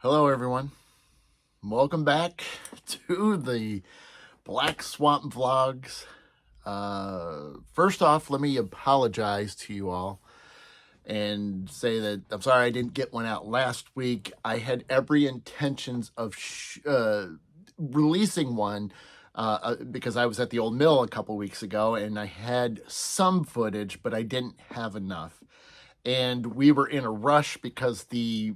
Hello, everyone. Welcome back to the Black Swamp Vlogs. First off, let me apologize to you all and say that I'm sorry I didn't get one out last week. I had every intentions of releasing one because I was at the old mill a couple weeks ago and I had some footage, but I didn't have enough. And we were in a rush because the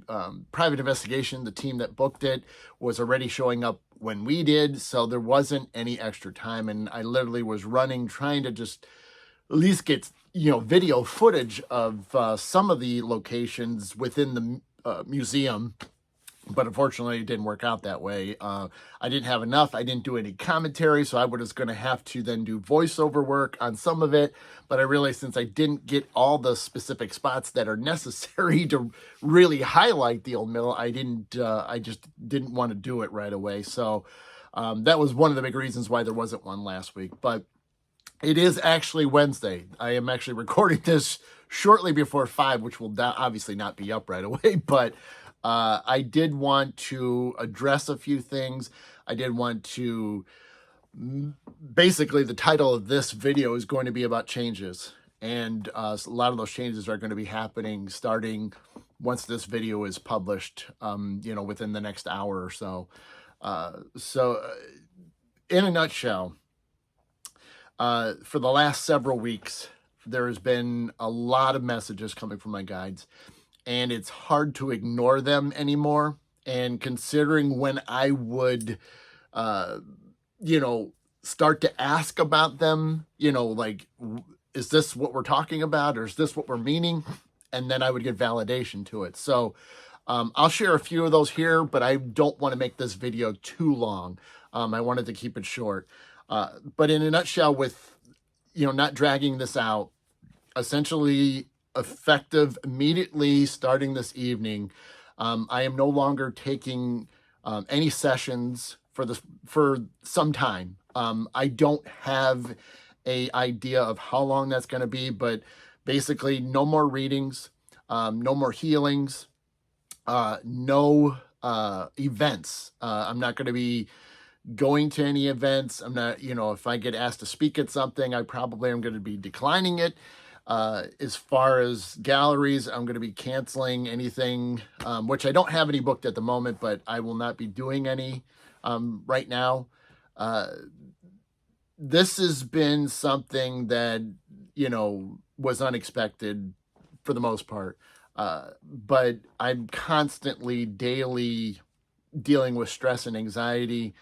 private investigation, the team that booked it, was already showing up when we did, so there wasn't any extra time. And I literally was running, trying to just at least get video footage of some of the locations within the museum. But unfortunately, it didn't work out that way. I didn't have enough. I didn't do any commentary, so I was going to have to then do voiceover work on some of it. But I realized since I didn't get all the specific spots that are necessary to really highlight the old mill, I just didn't want to do it right away. So that was one of the big reasons why there wasn't one last week. But it is actually Wednesday. I am actually recording this shortly before 5, which will obviously not be up right away, but I did want to address a few things. I did want to, basically the title of this video is going to be about changes. And a lot of those changes are going to be happening starting once this video is published, within the next hour or so. In a nutshell, for the last several weeks, there has been a lot of messages coming from my guides, and it's hard to ignore them anymore. And considering when I would, start to ask about them, like, is this what we're talking about? Or is this what we're meaning? And then I would get validation to it. So I'll share a few of those here, but I don't want to make this video too long. I wanted to keep it short. But in a nutshell, with, not dragging this out, essentially effective immediately starting this evening, I am no longer taking any sessions for some time. I don't have a idea of how long that's going to be, but basically no more readings, no more healings, no events. I'm not going to be going to any events. I'm not, if I get asked to speak at something, I probably am going to be declining it. As far as galleries, I'm going to be canceling anything, which I don't have any booked at the moment, but I will not be doing any right now. This has been something that, was unexpected for the most part. But I'm constantly, daily dealing with stress and anxiety.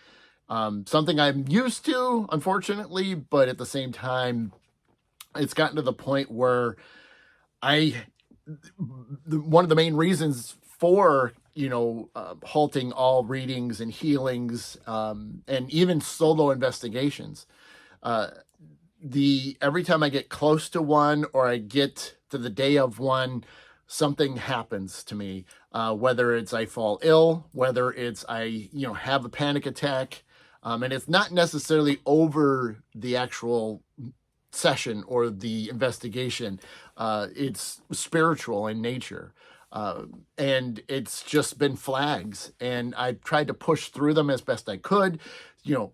Something I'm used to, unfortunately, but at the same time, it's gotten to the point where one of the main reasons for, halting all readings and healings, and even solo investigations, every time I get close to one or I get to the day of one, something happens to me, whether it's I fall ill, whether it's I, have a panic attack. And it's not necessarily over the actual session or the investigation. It's spiritual in nature. And it's just been flags. And I've tried to push through them as best I could,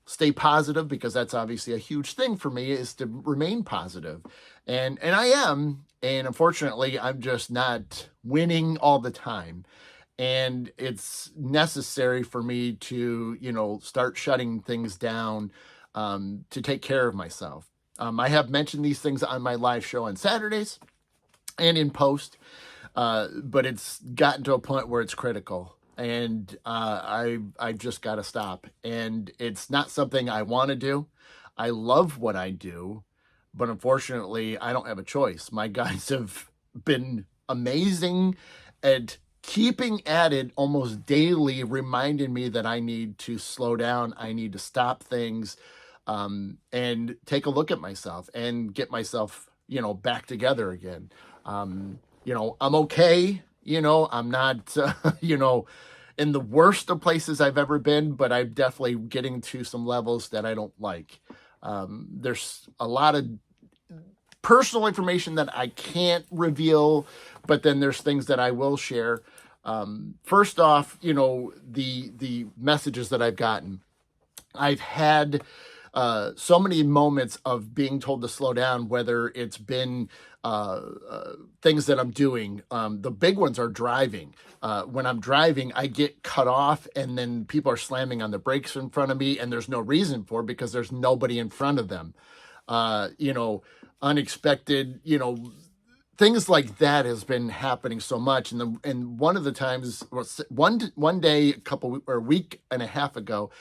stay positive, because that's obviously a huge thing for me, is to remain positive. And I am. And unfortunately, I'm just not winning all the time. And it's necessary for me to, start shutting things down to take care of myself. I have mentioned these things on my live show on Saturdays and in post, but it's gotten to a point where it's critical. And I just got to stop. And it's not something I want to do. I love what I do, but unfortunately, I don't have a choice. My guys have been amazing at keeping at it almost daily, reminding me that I need to slow down, I need to stop things, and take a look at myself and get myself, back together again. I'm okay, I'm not, in the worst of places I've ever been, but I'm definitely getting to some levels that I don't like. There's a lot of personal information that I can't reveal, but then there's things that I will share. First off, the messages that I've gotten. I've had so many moments of being told to slow down, whether it's been things that I'm doing. The big ones are driving. When I'm driving, I get cut off, and then people are slamming on the brakes in front of me, and there's no reason for it because there's nobody in front of them. Unexpected, things like that has been happening so much. And one of the times, one day, a week and a half ago,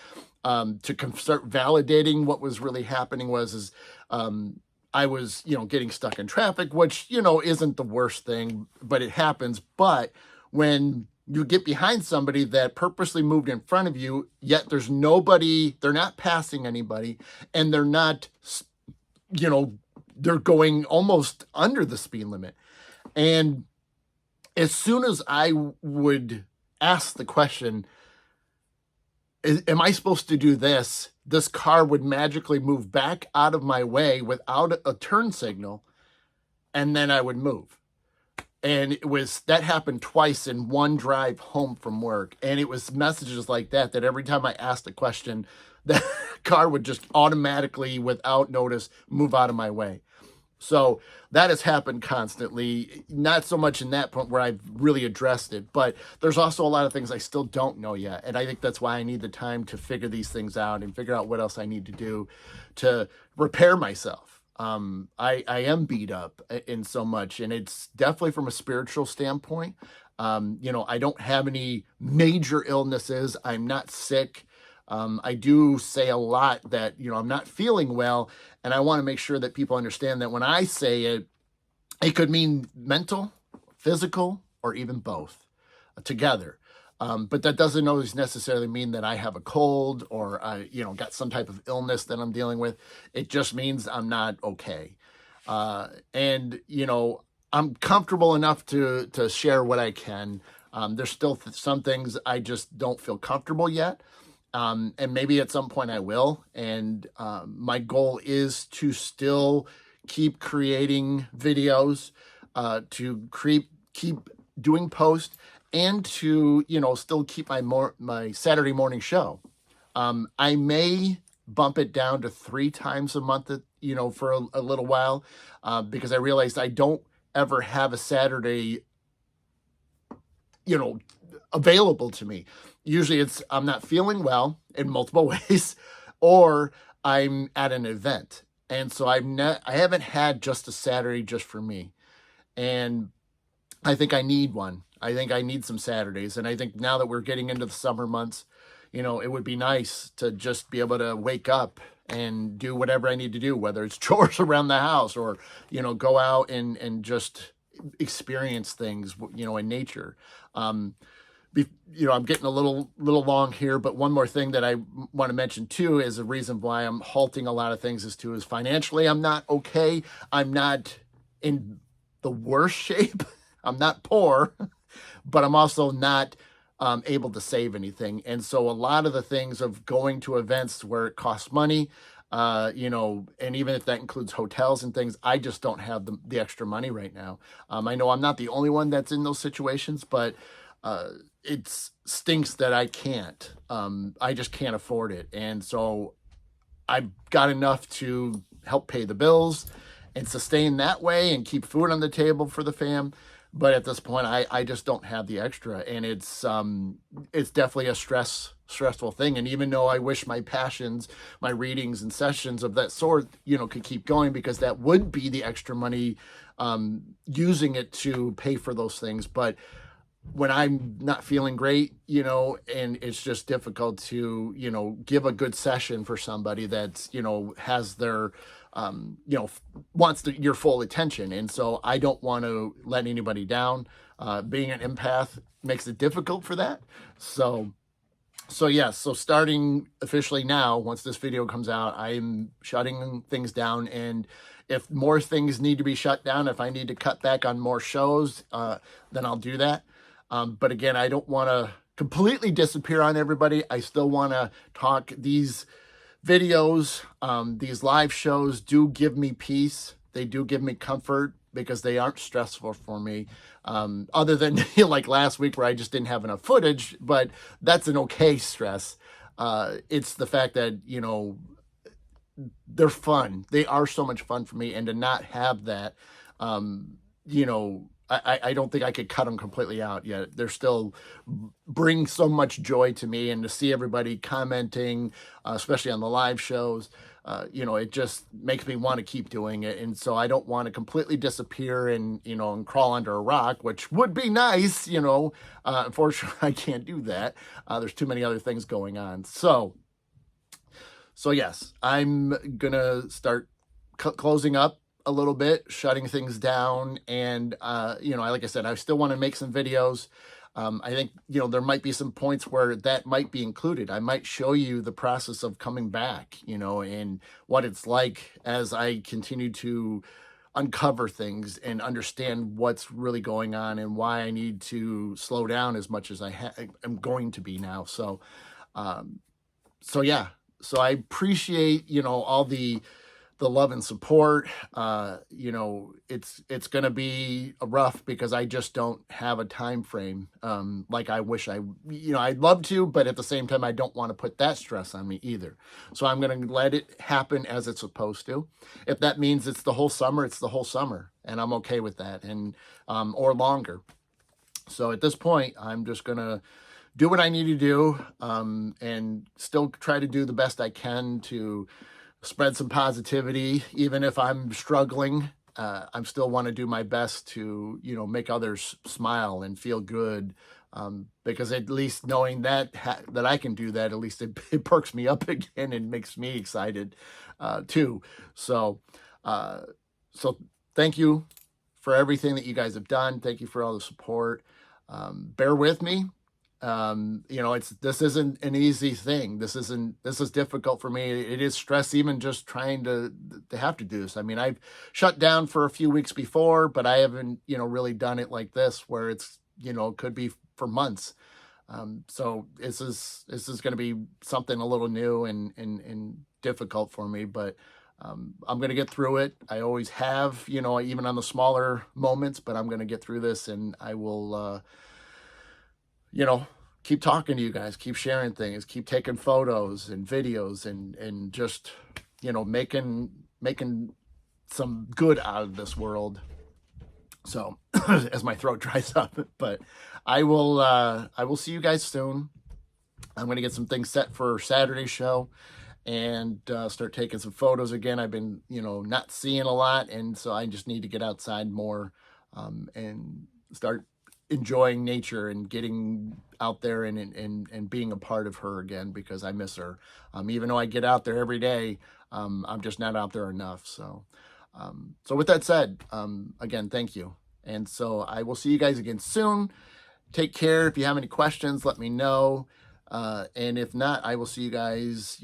to start validating what was really happening was I was, getting stuck in traffic, which, isn't the worst thing, but it happens. But when you get behind somebody that purposely moved in front of you, yet there's nobody, they're not passing anybody, and they're not, they're going almost under the speed limit. And as soon as I would ask the question, am I supposed to do this? This car would magically move back out of my way without a turn signal, and then I would move. And that happened twice in one drive home from work. And it was messages like that every time I asked a question, the car would just automatically, without notice, move out of my way. So that has happened constantly, not so much in that point where I've really addressed it, but there's also a lot of things I still don't know yet. And I think that's why I need the time to figure these things out and figure out what else I need to do to repair myself. I am beat up in so much, and it's definitely from a spiritual standpoint. I don't have any major illnesses. I'm not sick. I do say a lot that, I'm not feeling well, and I want to make sure that people understand that when I say it, it could mean mental, physical, or even both together. But that doesn't always necessarily mean that I have a cold or I, got some type of illness that I'm dealing with. It just means I'm not okay. And I'm comfortable enough to share what I can. There's still some things I just don't feel comfortable yet. And maybe at some point I will. And my goal is to still keep creating videos, to keep doing posts, and to still keep my Saturday morning show. I may bump it down to 3 times a month, for a little while, because I realized I don't ever have a Saturday, available to me. Usually I'm not feeling well in multiple ways, or I'm at an event. And so I haven't had just a Saturday just for me. And I think I need one. I think I need some Saturdays. And I think now that we're getting into the summer months, it would be nice to just be able to wake up and do whatever I need to do, whether it's chores around the house or, go out and just experience things, in nature. I'm getting a little long here, but one more thing that I want to mention too is a reason why I'm halting a lot of things is financially I'm not okay. I'm not in the worst shape. I'm not poor, but I'm also not able to save anything. And so a lot of the things of going to events where it costs money, and even if that includes hotels and things, I just don't have the extra money right now. I know I'm not the only one that's in those situations, but it stinks that I can't. I just can't afford it. And so I've got enough to help pay the bills and sustain that way and keep food on the table for the fam. But at this point, I just don't have the extra, and it's definitely a stressful thing. And even though I wish my passions, my readings and sessions of that sort, could keep going, because that would be the extra money, using it to pay for those things. But when I'm not feeling great, and it's just difficult to, give a good session for somebody that's, has their, wants your full attention. And so I don't want to let anybody down. Being an empath makes it difficult for that. So starting officially now, once this video comes out, I'm shutting things down. And if more things need to be shut down, if I need to cut back on more shows, then I'll do that. But again, I don't want to completely disappear on everybody. I still want to talk. These videos, these live shows do give me peace. They do give me comfort. because they aren't stressful for me. Other than like last week where I just didn't have enough footage, but that's an okay stress. It's the fact that, they're fun. They are so much fun for me. And to not have that, you know, I don't think I could cut them completely out yet. They're still bring so much joy to me, and to see everybody commenting, especially on the live shows, it just makes me want to keep doing it. And so I don't want to completely disappear and, and crawl under a rock, which would be nice, unfortunately I can't do that. There's too many other things going on. So yes, I'm gonna start closing up a little bit, shutting things down. And, like I said, I still want to make some videos. I think, there might be some points where that might be included. I might show you the process of coming back, and what it's like as I continue to uncover things and understand what's really going on and why I need to slow down as much as I am going to be now. So yeah. So I appreciate, all the love and support. It's going to be rough because I just don't have a time frame. Like I wish I'd love to, but at the same time, I don't want to put that stress on me either. So I'm going to let it happen as it's supposed to. If that means it's the whole summer, it's the whole summer, and I'm okay with that, and or longer. So at this point, I'm just going to do what I need to do, and still try to do the best I can to spread some positivity. Even if I'm struggling, I still want to do my best to, make others smile and feel good. Because at least knowing that I can do that, at least it perks me up again and makes me excited, too. So thank you for everything that you guys have done. Thank you for all the support. Bear with me. This isn't an easy thing. This is difficult for me. It is stress, even just trying to have to do this. I mean, I've shut down for a few weeks before, but I haven't, really done it like this, where it's, could be for months. So this is going to be something a little new and difficult for me, but I'm going to get through it. I always have, even on the smaller moments, but I'm going to get through this, and I will, keep talking to you guys, keep sharing things, keep taking photos and videos, and just, making some good out of this world. So as my throat dries up, but I will see you guys soon. I'm going to get some things set for Saturday's show, and start taking some photos again. I've been, not seeing a lot, and so I just need to get outside more, and start enjoying nature and getting out there and being a part of her again, because I miss her. Even though I get out there every day, I'm just not out there enough. So with that said, again, thank you. And so I will see you guys again soon. Take care. If you have any questions, let me know. And if not, I will see you guys,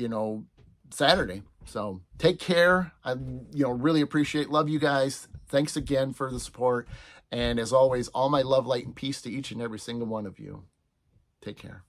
Saturday. So take care. I, really love you guys. Thanks again for the support. And as always, all my love, light, and peace to each and every single one of you. Take care.